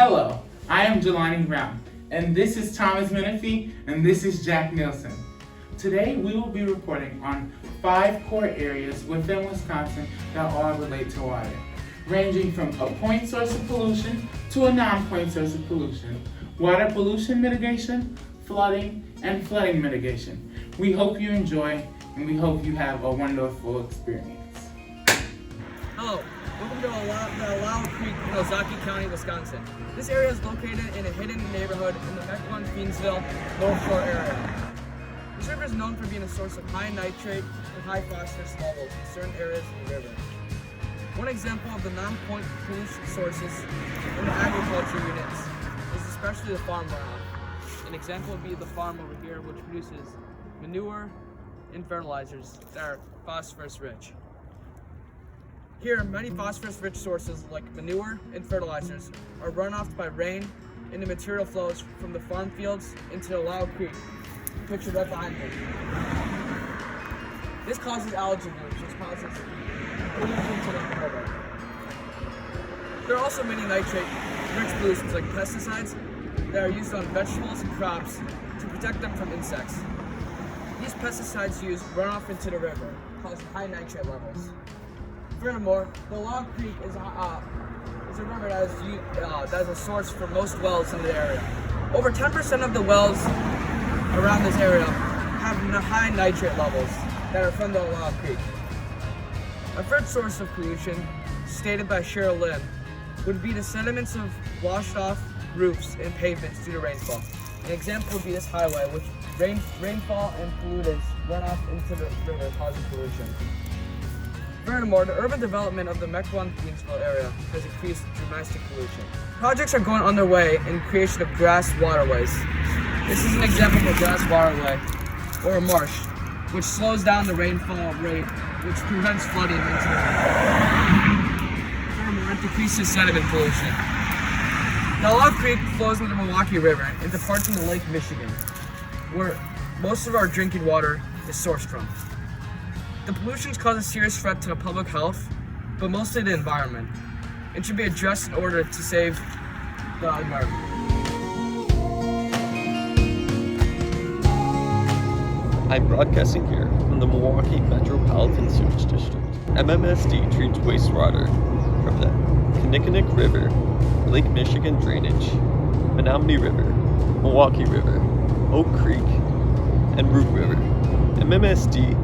Hello, I am Jaloni Brown, and this is Thomas Menifee, and this is Jack Nielsen. Today we will be reporting on 5 core areas within Wisconsin that all relate to water, ranging from a point source of pollution to a non-point source of pollution, water pollution mitigation, flooding, and flooding mitigation. We hope you enjoy, and we hope you have a wonderful experience. Hello, welcome to Jaloni Creek in Ozaukee County, Wisconsin. This area is located in a hidden neighborhood in the Mequon-Fiennesville North Shore area. This river is known for being a source of high nitrate and high phosphorus levels in certain areas of the river. One example of the non-point pollution sources in the agriculture units is especially the farm runoff. An example would be the farm over here, which produces manure and fertilizers that are phosphorus rich. Here, many phosphorus-rich sources like manure and fertilizers are run off by rain, and the material flows from the farm fields into the Jaloni Creek, pictured right behind me. This causes algae blooms, which causes pollution to the river. There are also many nitrate-rich pollutions like pesticides that are used on vegetables and crops to protect them from insects. These pesticides used run off into the river, causing high nitrate levels. Furthermore, the Jaloni Creek is a river that is a source for most wells in the area. Over 10% of the wells around this area have high nitrate levels that are from the Jaloni Creek. A third source of pollution, stated by Cheryl Lynn, would be the sediments of washed off roofs and pavements due to rainfall. An example would be this highway, which rainfall and pollutants run off into the river, causing pollution. Furthermore, the urban development of the Mequon-Fiennesville area has increased dramatic pollution. Projects are going underway in creation of grass waterways. This is an example of a grass waterway, or a marsh, which slows down the rainfall rate, which prevents flooding into the river. Furthermore, it decreases sediment pollution. The Jaloni Creek flows into the Milwaukee River into parts of the Lake Michigan, where most of our drinking water is sourced from. The pollution causes a serious threat to the public health, but mostly the environment. It should be addressed in order to save the environment. I'm broadcasting here from the Milwaukee Metropolitan Sewage District. MMSD treats wastewater from the Kinnickinnick River, Lake Michigan drainage, Menominee River, Milwaukee River, Oak Creek, and Root River. MMSD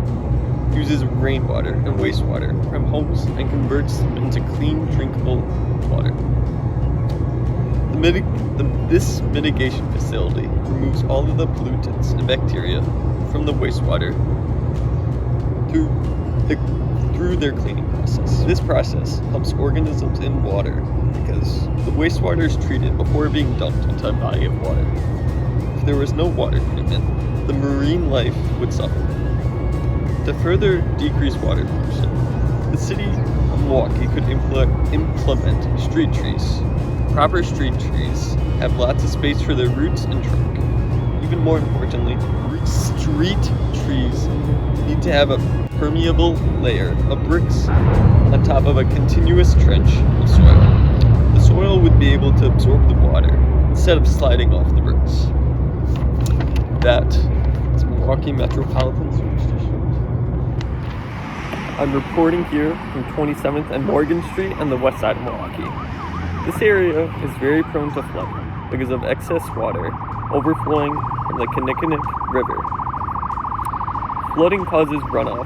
uses rainwater and wastewater from homes and converts them into clean, drinkable water. This mitigation facility removes all of the pollutants and bacteria from the wastewater through their cleaning process. This process helps organisms in water because the wastewater is treated before being dumped into a body of water. If there was no water treatment, the marine life would suffer. To further decrease water pollution, the city of Milwaukee could implement street trees. Proper street trees have lots of space for their roots and trunk. Even more importantly, street trees need to have a permeable layer of bricks on top of a continuous trench of soil. The soil would be able to absorb the water instead of sliding off the bricks. That is Milwaukee Metropolitan Sewage District. I'm reporting here from 27th and Morgan Street on the west side of Milwaukee. This area is very prone to flooding because of excess water overflowing from the Kinnickinnick River. Flooding causes runoff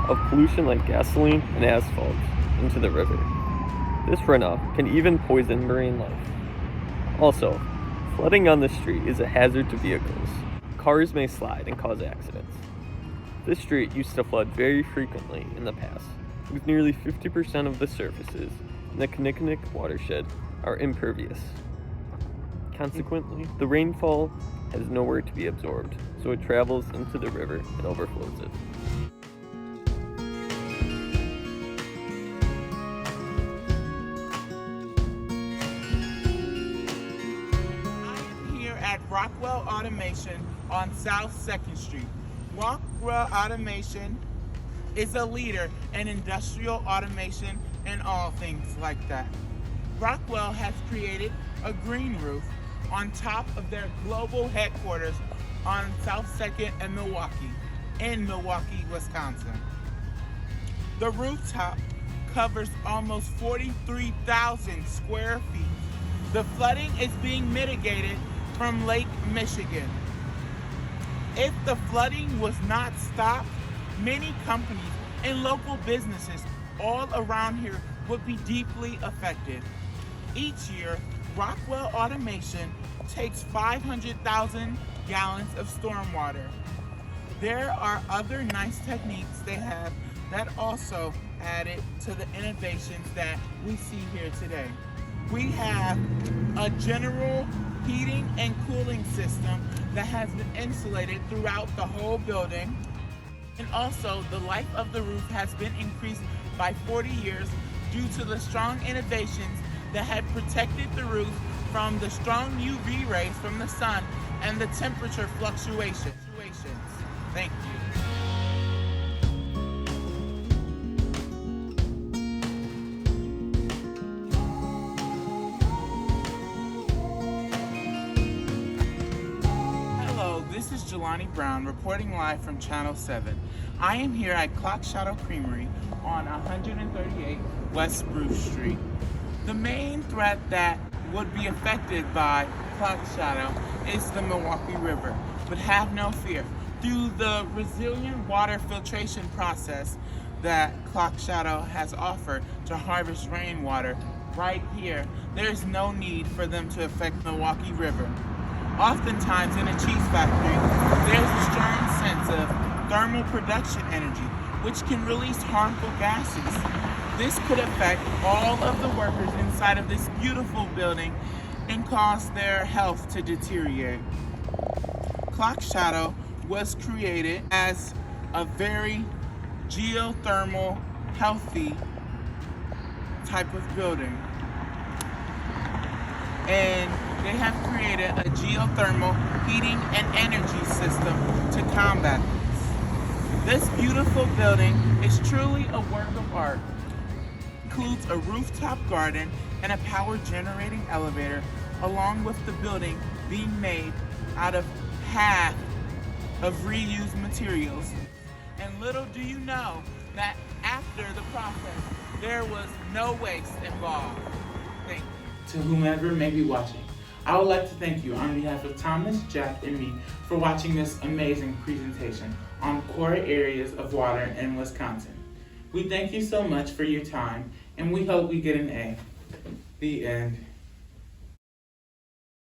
of pollution like gasoline and asphalt into the river. This runoff can even poison marine life. Also, flooding on the street is a hazard to vehicles. Cars may slide and cause accidents. This street used to flood very frequently in the past, with nearly 50% of the surfaces in the Kinnickinnick watershed are impervious. Consequently, the rainfall has nowhere to be absorbed, so it travels into the river and overflows it. I am here at Rockwell Automation on South 2nd Street. Rockwell Automation is a leader in industrial automation and all things like that. Rockwell has created a green roof on top of their global headquarters on South 2nd and Milwaukee, in Milwaukee, Wisconsin. The rooftop covers almost 43,000 square feet. The flooding is being mitigated from Lake Michigan. If the flooding was not stopped, many companies and local businesses all around here would be deeply affected. Each year, Rockwell Automation takes 500,000 gallons of stormwater. There are other nice techniques they have that also added to the innovations that we see here today. We have a general heating and cooling system that has been insulated throughout the whole building. And also, the life of the roof has been increased by 40 years due to the strong innovations that had protected the roof from the strong UV rays from the sun and the temperature fluctuations. Thank you. This is Jaloni Brown reporting live from Channel 7. I am here at Clock Shadow Creamery on 138 West Spruce Street. The main threat that would be affected by Clock Shadow is the Milwaukee River, but have no fear. Through the resilient water filtration process that Clock Shadow has offered to harvest rainwater right here, there is no need for them to affect the Milwaukee River. Oftentimes in a cheese factory, there's a strong sense of thermal production energy, which can release harmful gases. This could affect all of the workers inside of this beautiful building and cause their health to deteriorate. Clock Shadow was created as a very geothermal, healthy type of building. And they have created a geothermal heating and energy system to combat this. This beautiful building is truly a work of art. It includes a rooftop garden and a power generating elevator, along with the building being made out of half of reused materials. And little do you know that after the process, there was no waste involved. Thank you. To whomever may be watching, I would like to thank you on behalf of Thomas, Jack, and me for watching this amazing presentation on core areas of water in Wisconsin. We thank you so much for your time, and we hope we get an A. The end.